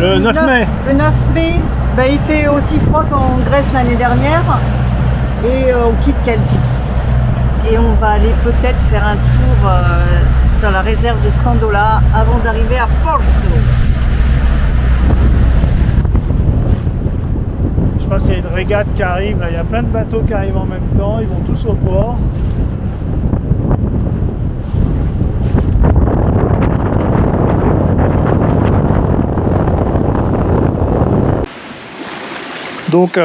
Le 9 mai. Le 9 mai, bah, il fait aussi froid qu'en Grèce l'année dernière. Et on quitte Calvi. Et on va aller peut-être faire un tour dans la réserve de Scandola avant d'arriver à Porto. Je pense qu'il y a une régate qui arrive, là. Il y a plein de bateaux qui arrivent en même temps, ils vont tous au port. Donc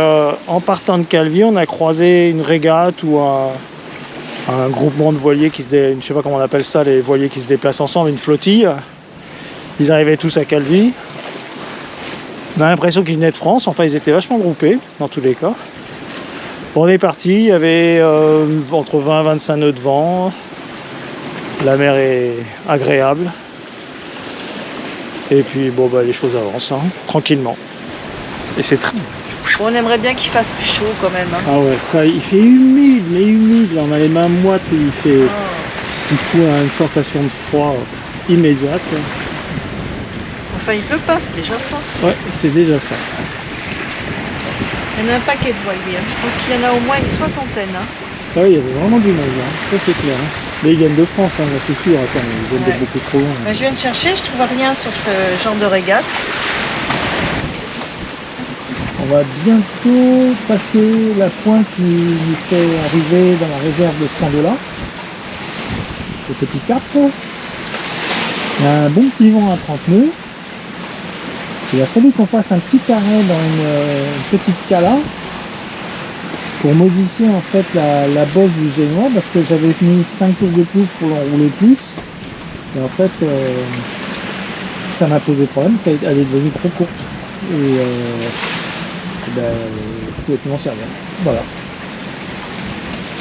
en partant de Calvi, on a croisé une régate ou un groupement de voiliers qui je ne sais pas comment on appelle ça, les voiliers qui se déplacent ensemble, une flottille. Ils arrivaient tous à Calvi. On a l'impression qu'ils venaient de France, enfin ils étaient vachement groupés dans tous les cas. On est parti, il y avait entre 20 et 25 nœuds de vent. La mer est agréable. Et puis bon bah les choses avancent, hein, tranquillement. Et c'est très... On aimerait bien qu'il fasse plus chaud quand même. Hein. Ah ouais, ça, il fait humide, mais humide. Là, on a les mains moites et il fait du coup une sensation de froid immédiate. Enfin, il pleut pas, c'est déjà ça. Ouais, c'est déjà ça. Il y en a un paquet de voiliers. Hein. Je pense qu'il y en a au moins une soixantaine. Hein. Ah oui, il y avait vraiment du monde, hein. Ça c'est clair. Hein. Mais ils viennent de France, hein, je suis sûr. Attends, ils viennent de beaucoup trop loin. Je viens de chercher, je trouve rien sur ce genre de régate. On va bientôt passer la pointe qui nous fait arriver dans la réserve de Scandola. Le petit cap. Il y a un bon petit vent à 30 nœuds. Il a fallu qu'on fasse un petit arrêt dans une petite cala pour modifier en fait la bosse du génois parce que j'avais mis 5 tours de plus pour l'enrouler plus. Et en fait, ça m'a posé problème parce qu'elle est devenue trop courte. Et ben, je pouvais plus m'en servir. Voilà.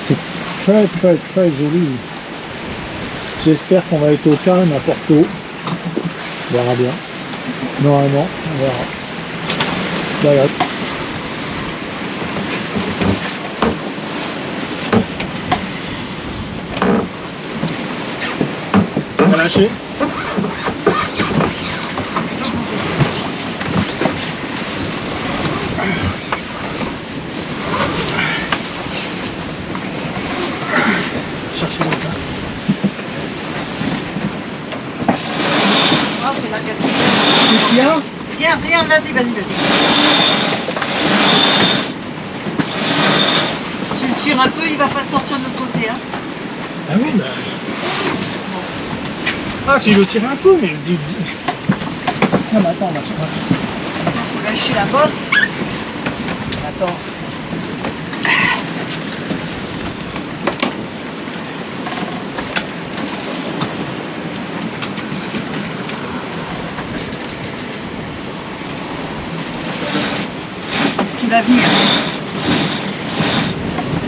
C'est très très très joli. J'espère qu'on va être au calme à Porto. On verra bien. Normalement, on verra. Voilà. On va lâcher. Cherchez le cas. Ah, c'est la cassette. Rien, vas-y. Si tu le tires un peu, il va pas sortir de l'autre côté. Hein. Ah oui, bah... Ah, tu le tires un peu, mais... Non, mais attends, Il faut lâcher la bosse. Attends. Est-ce qu'il va venir?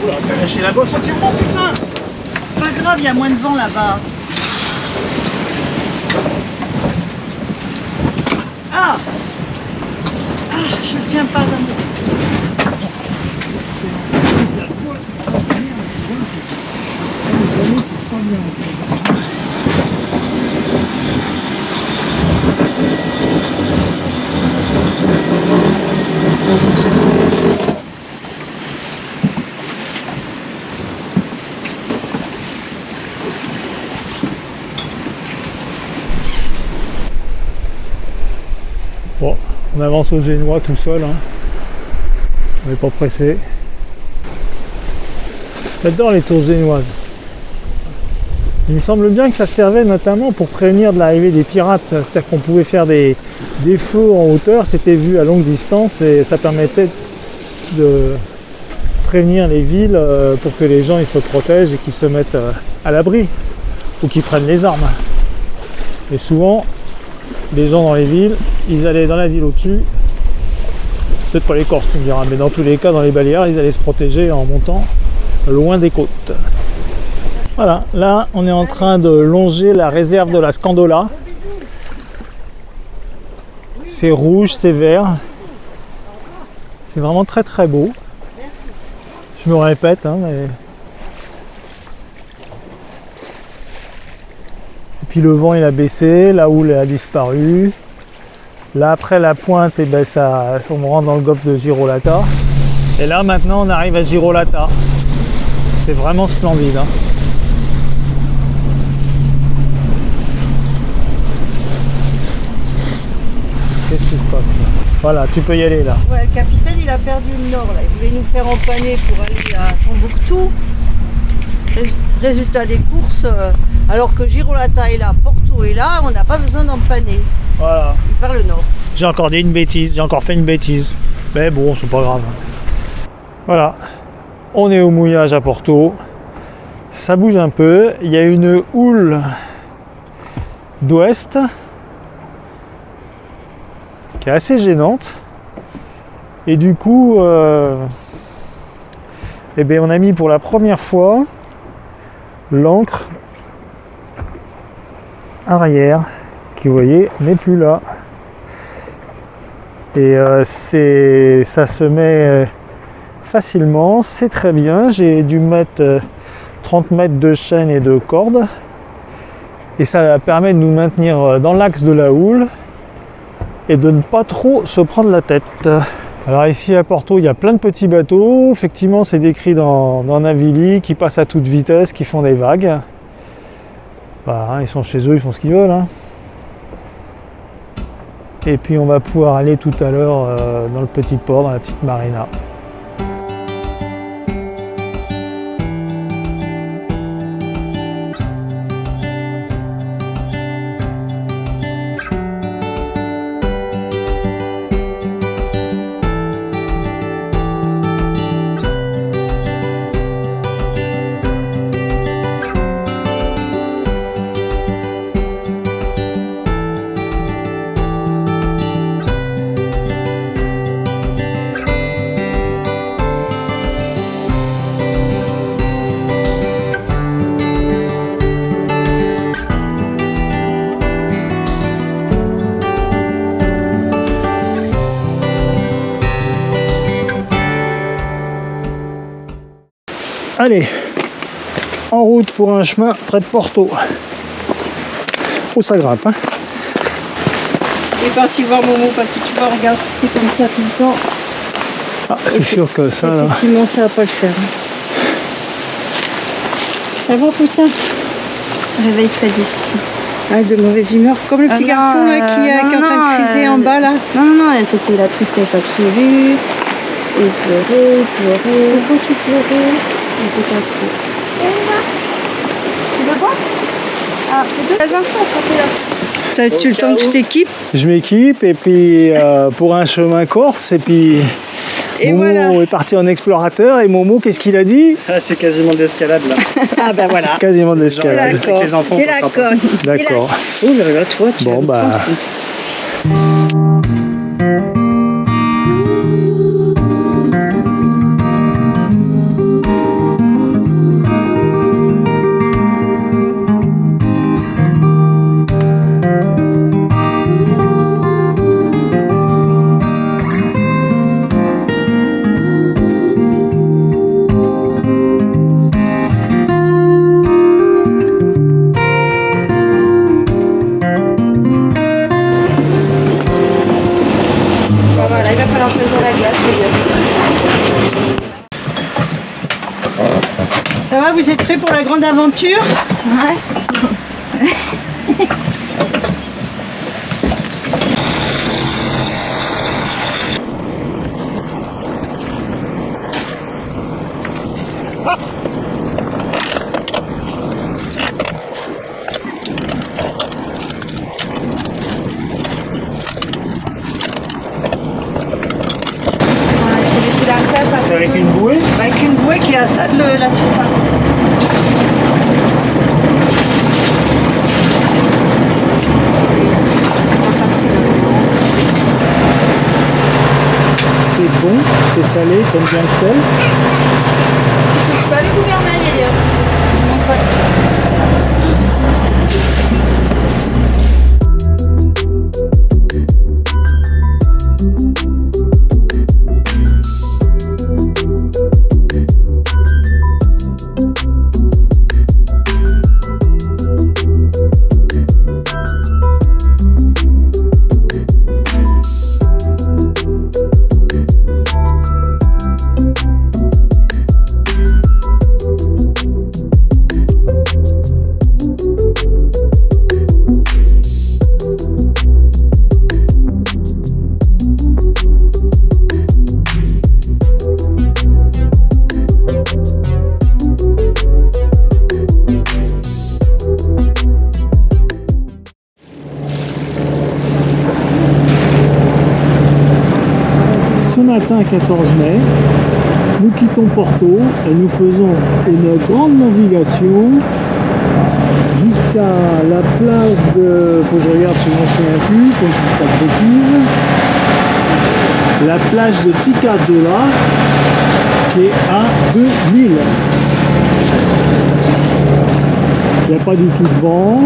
Oula, t'as lâché la bosse entièrement, putain! Pas grave, il y a moins de vent là-bas. Ah! Je ne tiens pas à moi. Bon, on avance au génois tout seul, hein. On n'est pas pressé. J'adore les tours génoises. Il me semble bien que ça servait notamment pour prévenir de l'arrivée des pirates. C'est-à-dire qu'on pouvait faire des feux en hauteur, c'était vu à longue distance et ça permettait de prévenir les villes pour que les gens ils se protègent et qu'ils se mettent à l'abri ou qu'ils prennent les armes. Et souvent, les gens dans les villes, ils allaient dans la ville au-dessus, peut-être pas les Corses tu me diras, mais dans tous les cas dans les Baléares, ils allaient se protéger en montant loin des côtes. Voilà, là on est en train de longer la réserve de la Scandola. C'est rouge, c'est vert. C'est vraiment très très beau. Je me répète, hein, mais... Et puis le vent il a baissé, la houle a disparu. Là après la pointe, et ben on rentre dans le golfe de Girolata. Et là maintenant on arrive à Girolata. C'est vraiment splendide. Hein. Qu'est-ce qui se passe là? Voilà, tu peux y aller là. Ouais, le capitaine il a perdu le nord là. Il voulait nous faire empanner pour aller à Tombouctou. Résultat des courses, alors que Girolata est là, Porto est là, on n'a pas besoin d'empanner. Voilà. Il perd le nord. J'ai encore dit une bêtise, j'ai encore fait une bêtise. Mais bon, c'est pas grave. Voilà. On est au mouillage à Porto. Ça bouge un peu. Il y a une houle d'ouest qui est assez gênante. Et du coup, eh bien, on a mis pour la première fois l'ancre arrière qui, vous voyez, n'est plus là. Et ça se met facilement, c'est très bien. J'ai dû mettre 30 mètres de chaîne et de corde. Et ça permet de nous maintenir dans l'axe de la houle et de ne pas trop se prendre la tête. Alors ici à Porto, il y a plein de petits bateaux. Effectivement, c'est décrit dans Navili, qui passent à toute vitesse, qui font des vagues. Bah, hein, ils sont chez eux, ils font ce qu'ils veulent. Hein. Et puis on va pouvoir aller tout à l'heure dans le petit port, dans la petite marina. Allez, en route pour un chemin près de Porto. Oh, ça grimpe, hein. Il est parti voir Momo parce que tu vois, regarde, c'est comme ça tout le temps. Ah, c'est sûr que ça, là... Effectivement, ça va pas le faire. Ça va, Poussin? Réveil très difficile. Ah, de mauvaise humeur, comme le petit garçon là, qui est en train de criser en bas, là. Non, c'était la tristesse absolue. Et pleurer. Pourquoi tu pleurais? Je sais pas trop. Tu veux boire? Ah, les infos, on là. Tu le temps que tu t'équipes? Je m'équipe et puis pour un chemin corse et puis et Momo voilà. est parti en explorateur et Momo, qu'est-ce qu'il a dit? Ah, c'est quasiment de l'escalade là. Ah ben voilà. Quasiment de C'est l'escalade. la Corse. les enfants, C'est la pourquoi pas. Corse. D'accord. Oh là là, toi, tu Bon, as bah. Voilà, il va falloir peser la glace. Ça va, vous êtes prêts pour la grande aventure? Ouais. C'est avec une bouée? Avec une bouée qui est à ça de la surface. C'est bon, c'est salé, t'aimes bien le sel? Je peux aller gouverner, Elliot. Je monte pas dessus. ce matin 14 mai, nous quittons Porto et nous faisons une grande navigation jusqu'à la plage de... Faut que je regarde si je m'en souviens plus, que je dise pas de bêtises. La plage de Ficagiola qui est à 2000. Il n'y a pas du tout de vent.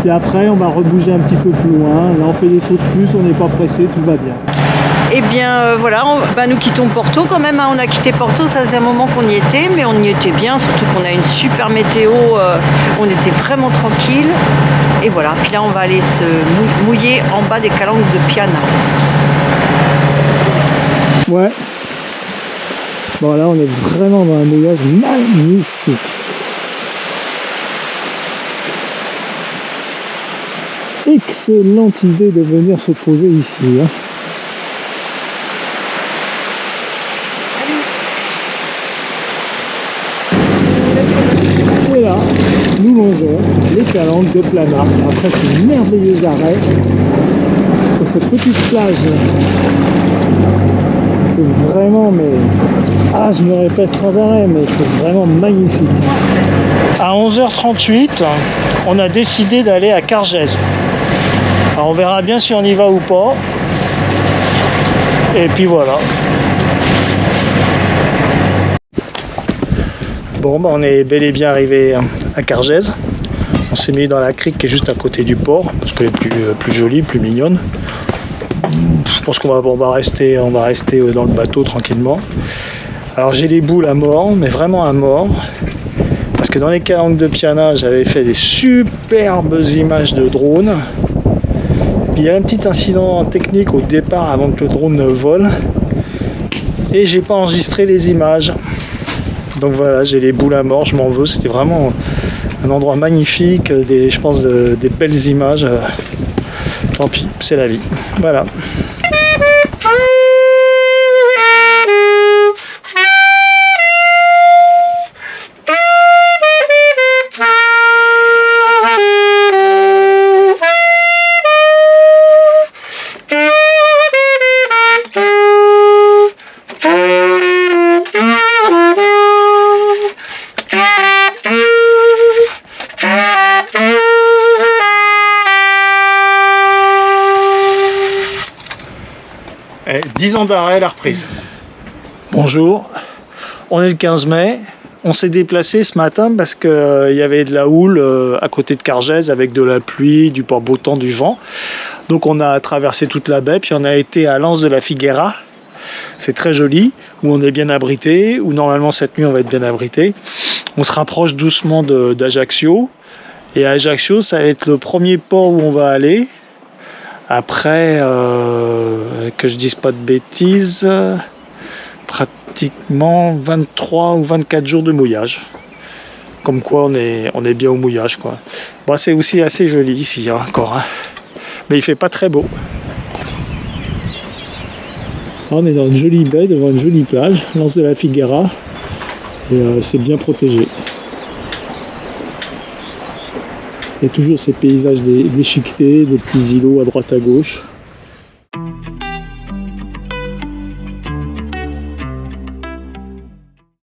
Puis après, on va rebouger un petit peu plus loin. Là, on fait des sauts de puce, on n'est pas pressé, tout va bien. Et bien voilà, nous quittons Porto quand même. On a quitté Porto, ça faisait un moment qu'on y était, mais on y était bien, surtout qu'on a une super météo. On était vraiment tranquille. Et voilà, puis là, on va aller se mouiller en bas des calanques de Piana. Ouais. Bon, là, on est vraiment dans un mouillage magnifique. Excellente idée de venir se poser ici. Hein. Et là, nous longeons les calanques de Plana. Après ce merveilleux arrêt sur cette petite plage. C'est vraiment, mais... Ah, je me répète sans arrêt, mais c'est vraiment magnifique. À 11h38, on a décidé d'aller à Cargèse. Alors on verra bien si on y va ou pas. Et puis voilà. Bon, on est bel et bien arrivé à Cargèse. On s'est mis dans la crique qui est juste à côté du port, parce qu'elle est plus jolie, plus mignonne. Je pense qu'on va rester dans le bateau tranquillement. Alors j'ai les boules à mort, mais vraiment à mort. Parce que dans les calanques de Piana, j'avais fait des superbes images de drone. Puis il y a un petit incident technique au départ avant que le drone ne vole. Et j'ai pas enregistré les images. Donc voilà, j'ai les boules à mort, je m'en veux. C'était vraiment un endroit magnifique, je pense des belles images. Tant pis, c'est la vie. Voilà. Et 10 ans d'arrêt, la reprise. Bonjour, on est le 15 mai. On s'est déplacé ce matin parce qu'il y avait de la houle à côté de Cargèse avec de la pluie, du beau temps, du vent. Donc on a traversé toute la baie, puis on a été à l'Anse de la Figuera. C'est très joli, où on est bien abrité, où normalement cette nuit on va être bien abrité. On se rapproche doucement d'Ajaccio. Et à Ajaccio, ça va être le premier port où on va aller. Après, que je dise pas de bêtises, pratiquement 23 ou 24 jours de mouillage. Comme quoi on est bien au mouillage, quoi. Bon, c'est aussi assez joli ici, hein, encore. Hein. Mais il fait pas très beau. Là, on est dans une jolie baie, devant une jolie plage, l'Anse de la Figuera. Et c'est bien protégé. Il y a toujours ces paysages déchiquetés, des petits îlots à droite à gauche.